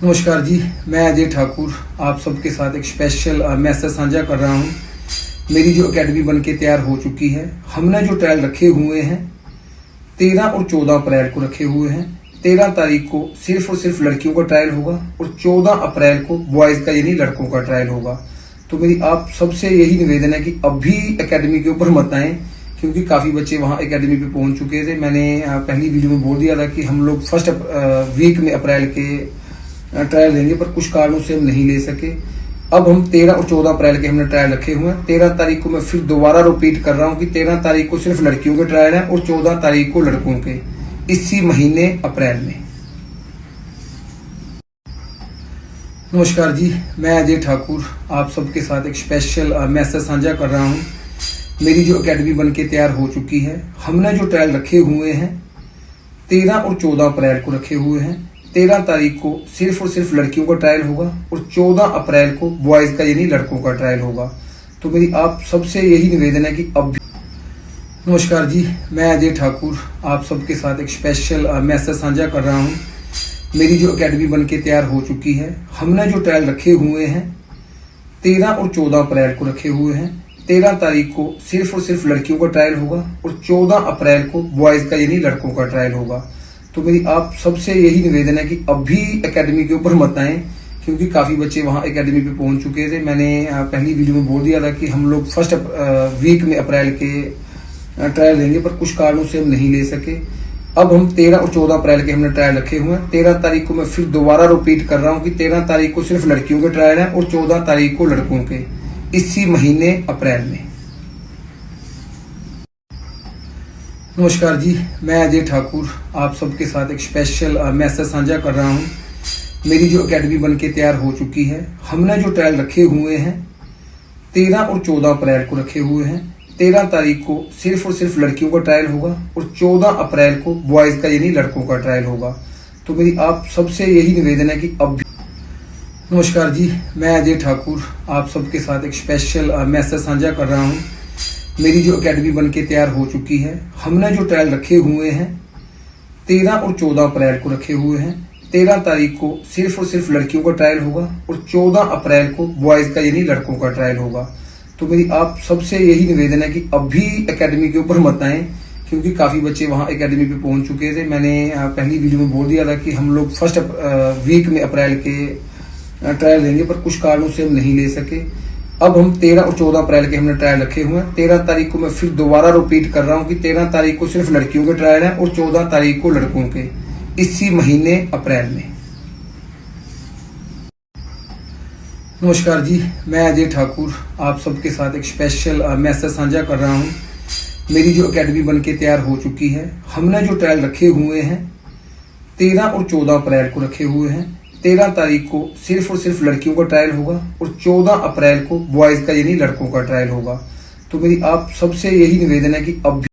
नमस्कार जी, मैं अजय ठाकुर आप सबके साथ एक स्पेशल मैसेज साझा कर रहा हूँ। मेरी जो एकेडमी बनके तैयार हो चुकी है, हमने जो ट्रायल रखे हुए हैं 13 और 14 अप्रैल को रखे हुए हैं। 13 तारीख को सिर्फ और सिर्फ लड़कियों का ट्रायल होगा और 14 अप्रैल को बॉयज़ का यानी लड़कों का ट्रायल होगा। तो मेरी आप सबसे यही निवेदन है कि अभी एकेडमी के ऊपर मत आएँ, क्योंकि काफ़ी बच्चे वहाँ एकेडमी पे पहुँच चुके थे। मैंने पहली वीडियो में बोल दिया था कि हम लोग फर्स्ट वीक में अप्रैल के ट्रायल लेंगे, पर कुछ कारणों से हम नहीं ले सके। अब हम 13 और 14 अप्रैल के हमने ट्रायल रखे हुए हैं। 13 तारीख को मैं फिर दोबारा रिपीट कर रहा हूं कि 13 तारीख को सिर्फ लड़कियों के ट्रायल है और 14 तारीख को लड़कों के, इसी महीने अप्रैल में। नमस्कार जी, मैं अजय ठाकुर आप सबके साथ एक स्पेशल मैसेज साझा कर रहा हूं। मेरी जो एकेडमी बनके तैयार हो चुकी है, हमने जो ट्रायल रखे हुए हैं 13 और 14 अप्रैल को रखे हुए हैं। 13 तारीख को सिर्फ और सिर्फ लड़कियों का ट्रायल होगा और 14 अप्रैल को बॉयज़ का यानी लड़कों का ट्रायल होगा। तो मेरी आप सबसे यही निवेदन है कि अब नमस्कार जी, मैं अजय ठाकुर आप सबके साथ एक स्पेशल मैसेज साझा कर रहा हूँ। मेरी जो एकेडमी बनके तैयार हो चुकी है, हमने जो ट्रायल रखे हुए हैं 13 और 14 अप्रैल को रखे हुए हैं। 13 तारीख को सिर्फ और सिर्फ लड़कियों का ट्रायल होगा और 14 अप्रैल को बॉयज़ का यानी लड़कों का ट्रायल होगा। तो मेरी आप सबसे यही निवेदन है कि अभी एकेडमी के ऊपर मत आएँ, क्योंकि काफ़ी बच्चे वहाँ एकेडमी पे पहुँच चुके थे। मैंने पहली वीडियो में बोल दिया था कि हम लोग फर्स्ट वीक में अप्रैल के ट्रायल लेंगे, पर कुछ कारणों से हम नहीं ले सके। अब हम 13 और 14 अप्रैल के हमने ट्रायल रखे हुए हैं। 13 तारीख को मैं फिर दोबारा रिपीट कर रहा हूँ कि 13 तारीख को सिर्फ लड़कियों के ट्रायल है और 14 तारीख को लड़कों के, इसी महीने अप्रैल में। नमस्कार जी, मैं अजय ठाकुर आप सबके साथ एक स्पेशल मैसेज साझा कर रहा हूँ। मेरी जो एकेडमी बनके तैयार हो चुकी है, हमने जो ट्रायल रखे हुए हैं 13 और 14 अप्रैल को रखे हुए हैं। 13 तारीख को सिर्फ और सिर्फ लड़कियों का ट्रायल होगा और 14 अप्रैल को बॉयज़ का यानी लड़कों का ट्रायल होगा। तो मेरी आप सबसे यही निवेदन है कि अब नमस्कार जी, मैं अजय ठाकुर आप सबके साथ एक स्पेशल मैसेज साझा कर रहा हूँ। मेरी जो एकेडमी बनके तैयार हो चुकी है, हमने जो ट्रायल रखे हुए हैं 13 और 14 अप्रैल को रखे हुए हैं। 13 तारीख को सिर्फ और सिर्फ लड़कियों का ट्रायल होगा और 14 अप्रैल को बॉयज़ का यानी लड़कों का ट्रायल होगा। तो मेरी आप सबसे यही निवेदन है कि अभी एकेडमी के ऊपर मत आएँ, क्योंकि काफ़ी बच्चे वहाँ एकेडमी पे पहुँच चुके थे। मैंने पहली वीडियो में बोल दिया था कि हम लोग फर्स्ट वीक में अप्रैल के ट्रायल लेंगे, पर कुछ कारणों से हम नहीं ले सके। अब हम 13 और 14 अप्रैल के हमने ट्रायल रखे हुए हैं। 13 तारीख को मैं फिर दोबारा रिपीट कर रहा हूँ कि 13 तारीख को सिर्फ लड़कियों के ट्रायल है और 14 तारीख को लड़कों के, इसी महीने अप्रैल में। नमस्कार जी, मैं अजय ठाकुर आप सबके साथ एक स्पेशल मैसेज साझा कर रहा हूँ। मेरी जो एकेडमी बनके तैयार हो चुकी है, हमने जो ट्रायल रखे हुए हैं 13 और 14 अप्रैल को रखे हुए हैं। 13 तारीख को सिर्फ और सिर्फ लड़कियों का ट्रायल होगा और 14 अप्रैल को बॉयज़ का यानी लड़कों का ट्रायल होगा। तो मेरी आप सबसे यही निवेदन है कि अब